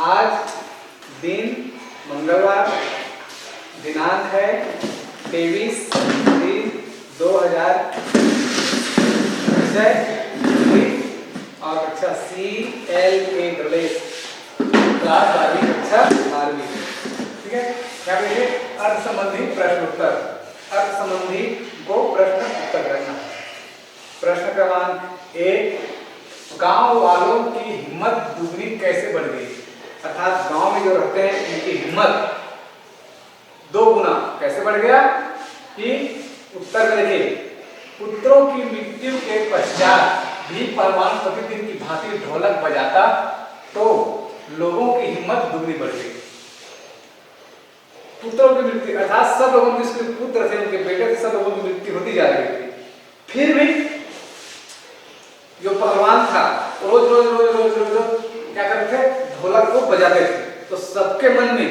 आज दिन मंगलवार, दिनांक है 23/3/2000, विषय और कक्षा CLA क्लास 12वीं कक्षा 12वीं। ठीक है, क्या कहिए अर्थ संबंधी प्रश्न उत्तर, अर्थ संबंधी को प्रश्न उत्तर करना। प्रश्न क्रमांक 1, गांव वालों की हिम्मत दुगनी कैसे बढ़ गई? अर्थात गांव में जो रहते हैं उनकी हिम्मत 2 गुना कैसे बढ़ गया कि उत्तर में देखिए, पुत्रों की मृत्यु के पश्चात भी पहलवान प्रतिदिन की भांति ढोलक बजाता तो लोगों की हिम्मत दुगनी बढ़ गई। पुत्रों की मृत्यु अर्थात सब लोगों के जिसके पुत्र थे, उनके बेटे थे, सब लोगों की मृत्यु होती जा रही थी, फिर भी जो पहलवान था रोज रोज रोज रोज रोज क्या करते थे, ढोलक को बजाते थे, तो सबके मन में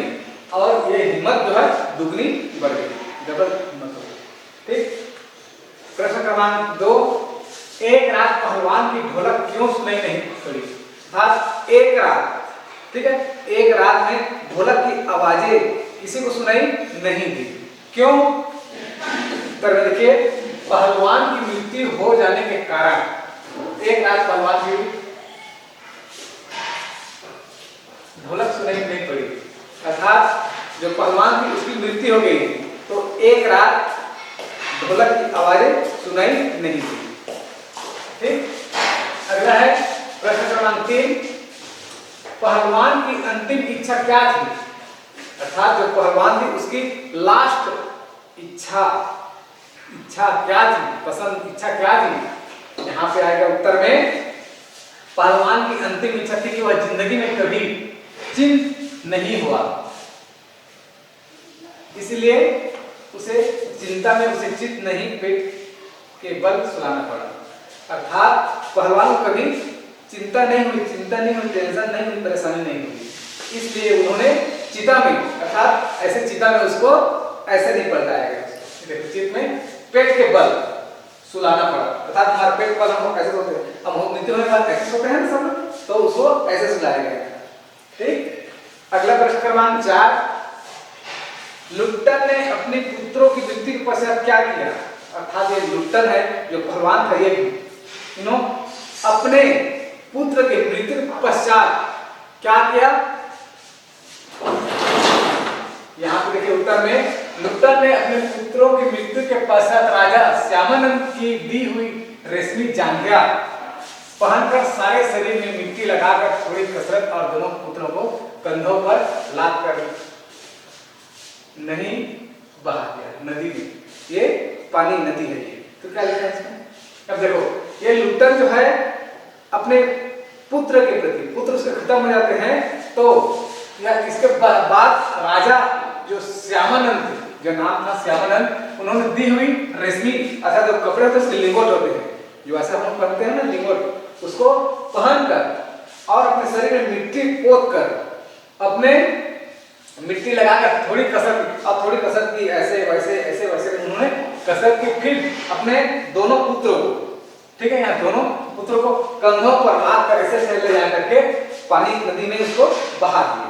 और ये हिम्मत जो है दुगनी बढ़ गई, डबल हिम्मत हो गई। ठीक। प्रश्न क्रमांक 2, एक रात पहलवान की ढोलक क्यों सुनाई नहीं पड़ी? अर्थात एक रात, ठीक है, एक रात में ढोलक की आवाजें किसी को सुनाई नहीं दी, क्यों? उत्तर में देखिए, पहलवान की मृत्यु हो जाने के कारण एक रात पहलवान की ढोलक सुनाई नहीं पड़ी। अर्थात जो पहलवान की उसकी मृत्यु हो गई तो एक रात ढोलक की आवाजें सुनाई नहीं दी। ठीक। अगला है प्रश्न क्रमांक 3, पहलवान की अंतिम इच्छा क्या थी? अर्थात जो पहलवान थी उसकी लास्ट इच्छा क्या थी, पसंद इच्छा क्या थी? यहाँ पे आएगा उत्तर में, पहलवान की अंतिम इच्छा थी कि वह जिंदगी में कभी चिंत नहीं हुआ, इसलिए उसे चिंता में उसे चित नहीं पेट के बल सुलाना पड़ा। अर्थात पहलवान को कभी चिंता नहीं हुई, टेंशन नहीं हुई, परेशानी नहीं हुई, इसलिए उन्होंने चिता में, अर्थात ऐसे चिता में उसको ऐसे नहीं पलटाया, चित में पेट के बल सुलाना पड़ा। अर्थात हमारे पेट पर हम ऐसे सोते हैं, हम मृत्यु होने के बाद ऐसे सोते हैं ना सब, तो उसको ऐसे सुलाया गया। ठीक। अगला प्रश्न क्रमांक 4, लुट्टन ने अपने पुत्रों की मृत्यु के पश्चात क्या किया? अर्थात ये लुट्टन है जो पहलवान था, ये अपने पुत्र के मृत्यु के पश्चात क्या किया? यहाँ पे देखिए उत्तर में, लुट्टन ने अपने पुत्रों की मृत्यु के पश्चात राजा श्यामानंद की दी हुई रेशमी जांघिया पहनकर सारे शरीर में मिट्टी लगाकर थोड़ी कसरत और दोनों पुत्रों को कंधों पर लाद कर नहीं बहा दिया नदी में। ये पानी नदी है ये, तो क्या लिखा है इसमें? अब देखो, ये लुट्टन जो है अपने पुत्र के प्रति, पुत्र उसके खत्म हो जाते हैं तो या इसके बाद राजा जो श्यामानंद, जो नाम था श्यामानंद, उन्होंने दी हुई रेशमी, अर्थात जो कपड़े होते हैं लिंगोट होते हैं, जो ऐसा हम पहनते हैं ना लिंगोट, उसको पहनकर और अपने शरीर में मिट्टी पोत कर अपने मिट्टी लगाकर थोड़ी कसरत की, ऐसे वैसे उन्होंने कसरत की, फिर अपने दोनों पुत्रों को, ठीक है, यहाँ दोनों पुत्रों को कंधों पर लाद कर ऐसे ले जा करके पानी नदी में उसको बहा दिए।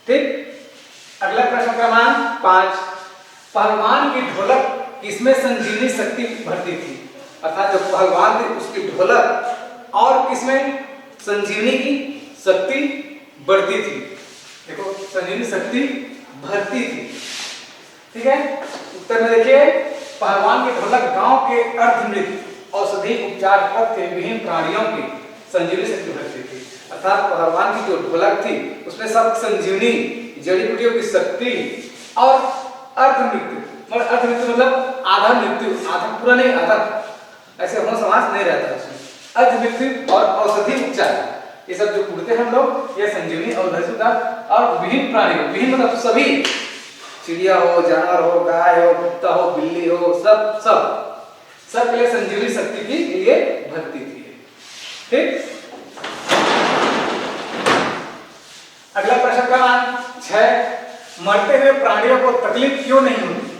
ठीक। अगला प्रश्न क्रमांक 5, पहलवान की ढोलक किसमें संजीवनी शक्ति भरती थी? अर्थात जो पहलवान थे उसकी ढोलक और किसमें संजीवनी की शक्ति बढ़ती थी? देखो, संजीवनी शक्ति भरती थी। ठीक है। उत्तर में देखिए, पहलवान की ढोलक गांव के अर्धमृत औषधि उपचार प्राप्त विभिन्न प्राणियों की संजीवनी शक्ति भरती थी। अर्थात पहलवान की जो ढोलक थी उसमें सब संजीवनी, जड़ी बूटियों की शक्ति और अर्धमृत्यु, मतलब आधा मृत्यु, आधा पूरा नहीं, आधा ऐसे होना समाज नहीं रहता उसमें, अर्धमृत्यु और औषधि उपचार, ये सब जो उड़ते हैं हम लोग, ये संजीवनी और विभिन्न प्राणी, विभिन्न मतलब सभी, चिड़िया हो, जानवर हो, गाय हो, कुत्ता हो, बिल्ली हो, सब के लिए संजीवनी शक्ति के लिए भरती थी। ठीक। अगला प्रश्न क्रमांक 6, मरते हुए प्राणियों को तकलीफ क्यों नहीं होती?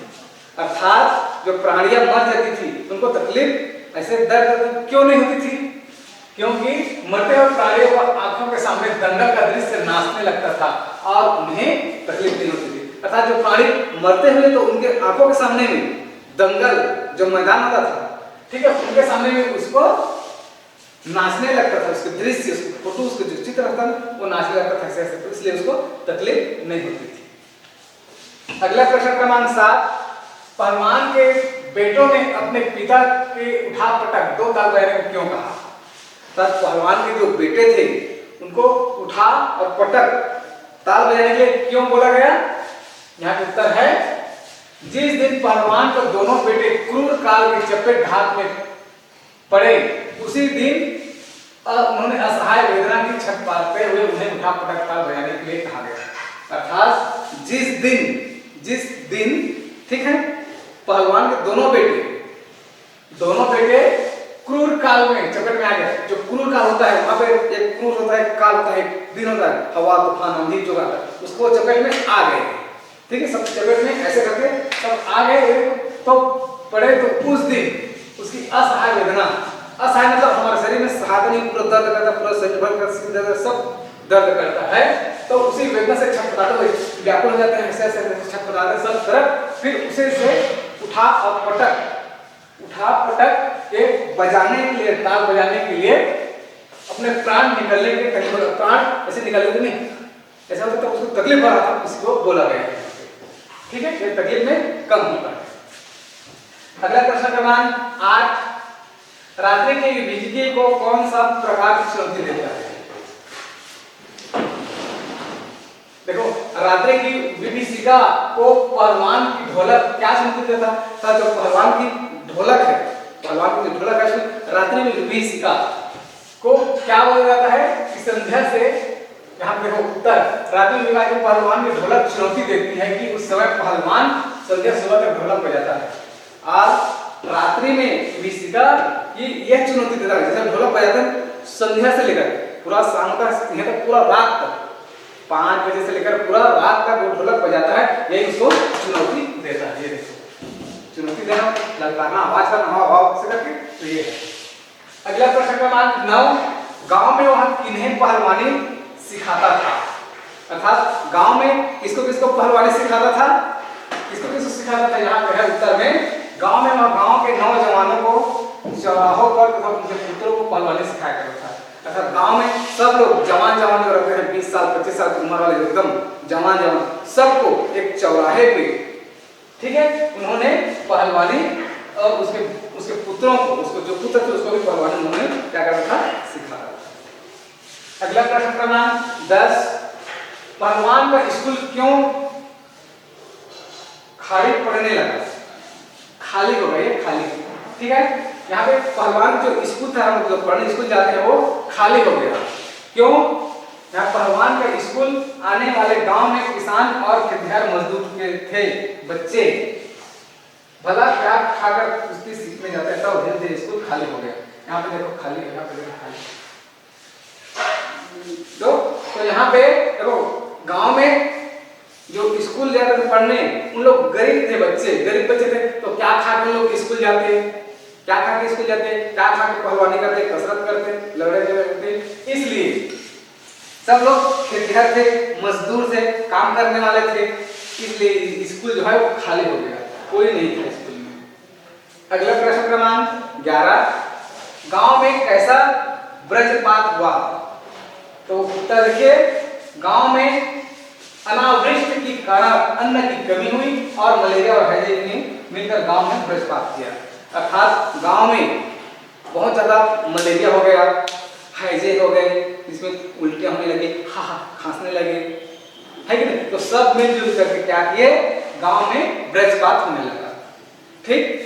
अर्थात जो प्राणियां मर जाती थी उनको तकलीफ, ऐसे दर्द क्यों नहीं होती थी? क्योंकि मरते हुए प्राणियों को आंखों के सामने दंगल का दृश्य नाचते नाचने लगता था और उन्हें तकलीफ नहीं होती थी। अर्थात जो प्राणी मरते हुए तो उनके आंखों के सामने में दंगल जो मैदान होता था, ठीक है, उनके सामने में उसको नाचने लगता था, उसके दृश्य, उसके फोटो, उसके जो चित्र रहता था वो नाचने लगता था ऐसे, तो इसलिए उसको तकलीफ नहीं होती थी। अगला प्रश्न क्रमांक 7, पहलवान के बेटों ने अपने पिता के उठा पटक 2 ताल बजाने को क्यों कहा? तब पहलवान के जो बेटे थे उनको उठा और पटक ताल बजाने के लिए क्यों बोला गया? यहाँ का उत्तर है, जिस दिन पहलवान को दोनों बेटे क्रूर काल के चपेट घात में पड़े उसी दिन उन्होंने असहाय वेदना की छट पाते हुए उन्हें उठा पटक ताल बजाने के लिए कहा गया। अर्थात जिस दिन ठीक है, पहलवान के दोनों बेटे क्रूर काल में चपेट में आ गए। जो क्रूर काल होता है वहां पे एक क्रूर होता है, काल होता है, दिन होता है, हवा तूफान आंधी जो आता है, उसको चपेट में आ गए, ठीक है, सब चपेट में ऐसे करके सब आ गए तो पड़े, तो उस दिन उसकी असहाय वेदना, असहाय मतलब हमारे शरीर में सहायता नहीं, पूरा दर्द करता, पूरा शरीर भर कर सब दर्द करता है, तो उसी वेदना से छटपटाते हुए व्याकुल हो जाते हैं, ऐसे छटपटाते सब तरफ, फिर उसे से उठा पटक के बजाने के लिए, ताल बजाने के लिए अपने प्राण निकलने के करीब, प्राण ऐसे निकलने के नहीं ऐसा होता, तो उसको तकलीफ हो रहा था, उसको बोला गया, ठीक है, ये तकलीफ में कम होता है। अगला प्रश्न क्रमांक 8, रात्रि के विभीषिका को कौन सा प्रकार की चुनौती देता है? देखो, रात्रि की विभीषिका को पहलवान की ढोलक क्या चुनौती देता था? जो पहलवान की ढोलक है, पहलवान की ढोलक है, रात्रि में विभीषिका को क्या बोला जाता है कि संध्या से, यहाँ पे देखो उत्तर, रात्रि में पहलवान की ढोलक चुनौती देती है कि उस समय पहलवान संध्या सुबह तक ढोलक बजाता है, और रात्रि में विभीषिका यह चुनौती देता है, जैसे ढोलक बजाते हैं संध्या से लेकर पूरा शाम तक, पूरा रात तक, 5 बजे से लेकर पूरा रात तक वो ढोलक बजाता है, यही उसको चुनौती देता है। ये देखो, चुनौती देना, ललकारना, आवाज करना, हवा से करके, तो ये है। अगला प्रश्न क्रमांक 9, गांव में वह किन्हें पहलवानी सिखाता था? अर्थात गांव में किसको किसको पहलवानी सिखाता था? किसको सिखाता था? यहाँ पे है उत्तर में, गांव में वह गांव के नौजवानों को चौराहों पर तथा उनके पुत्रों को पहलवानी सिखाया करता था। अर्थात गांव में सब लोग जवान जो रहते हैं, 20 साल 25 साल की उम्र वाले, एकदम जवान सबको एक चौराहे पे, ठीक है, उन्होंने पहलवानी और उसके पुत्रों को, उसको जो पुत्र थे उसको भी पहलवानी उन्होंने क्या करता था? सिखाता था। अगला प्रश्न क्रमांक 10, पहलवान का स्कूल क्यों खाली पड़ने लगा? खाली हो गया, खाली, ठीक है, यहाँ पे पहलवान जो स्कूल था, मतलब पढ़ने स्कूल जाते हैं, वो खाली हो गया। क्यों? यहाँ पहलवान का स्कूल आने वाले गांव में किसान और खेतिहर मजदूर के थे बच्चे भला क्या खाकर कुश्ती सीखने जाते हैं, तब धीरे धीरे स्कूल खाली हो गया। यहाँ पे देखो खाली, यहाँ पे देखो खाली, तो यहाँ पे देखो गांव में जो स्कूल जाते थे पढ़ने, उन लोग गरीब थे, गरीब बच्चे थे, तो क्या खा के लोग स्कूल जाते, क्या खा के स्कूल जाते, क्या खा के पहलवानी करते, कसरत करते, लड़ाई करते, इसलिए सब लोग खेतिहर थे, मजदूर थे, काम करने वाले थे, इसलिए स्कूल जो है वो खाली हो गया, कोई नहीं था स्कूल में। अगला प्रश्न क्रमांक 11, गांव में कैसा वज्रपात हुआ? तो उत्तर देखिए, गांव में अनावृष्टि के कारण अन्न की कमी हुई और मलेरिया और हैजे ने मिलकर गांव में वज्रपात किया। अर्थात गांव में बहुत ज्यादा मलेरिया हो गया, हैजे हो गए, इसमें उल्टियां होने लगी, खांसने लगे, है कि नहीं? तो सब मिलजुल करके क्या किए, गांव में वज्रपात होने लगा, ठीक।